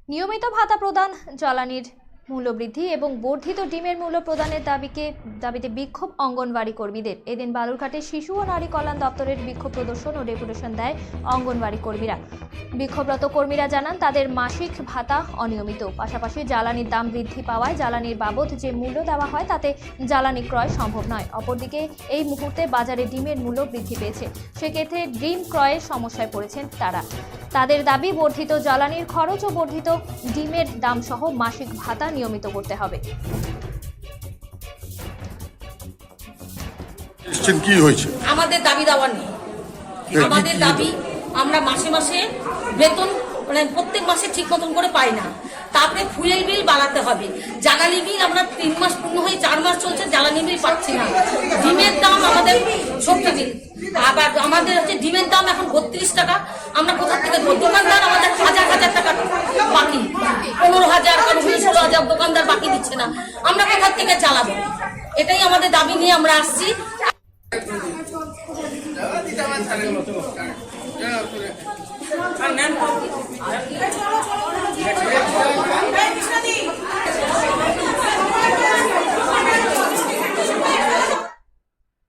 নিয়মিত ভাতা প্রদান, জ্বালানির মূল্যবৃদ্ধি এবং বর্ধিত ডিমের মূল্য প্রদানের দাবিতে বিক্ষোভ অঙ্গনওয়াড়ি কর্মীদের। এদিন বালুরঘাটে শিশু ও নারী কল্যাণ দপ্তরের বিক্ষোভ প্রদর্শন ও ডেপুটেশন দেয় অঙ্গনওয়াড়ি কর্মীরা। বিক্ষোভরত কর্মীরা জানান তাদের মাসিক ভাতা অনিয়মিত, পাশাপাশি জ্বালানির দাম বৃদ্ধি পাওয়ায় জ্বালানির বাবদ যে মূল্য দেওয়া হয় তাতে জ্বালানি ক্রয় সম্ভব নয়। অপরদিকে এই মুহূর্তে বাজারে ডিমের মূল্য বৃদ্ধি পেয়েছে, সেক্ষেত্রে ডিম ক্রয়ের সমস্যায় পড়েছেন তারা। তাদের দাবি বর্ধিত জ্বালানির খরচ ও বর্ধিত ডিমের দাম সহ মাসিক ভাতা নিয়মিত করতে হবে। কি হয়েছে? আমাদের দাবি দেওয়ার নেই। আমাদের দাবি আমরা মাসে মাসে বেতন মানে প্রত্যেক মাসে ঠিক মতন করে পাই না। তারপরে ফুয়েল বিল বাড়াতে হবে, জ্বালানি বিল আমরা 3 মাস পূর্ণ হয়ে 4 মাস চলছে, জ্বালানি বিল পাচ্ছি না। ডিমের দাম আমাদের সবজি বিল, আবার আমাদের হচ্ছে ডিমের দাম এখন 32 টাকা। আমরা কোথা থেকে দেবো? দোকানদার আমাদের হাজার হাজার টাকা বাকি, 15,000 16,000 দোকানদার বাকি দিচ্ছে না। আমরা কোথা থেকে চালাবো? এটাই আমাদের দাবি নিয়ে আমরা আসছি।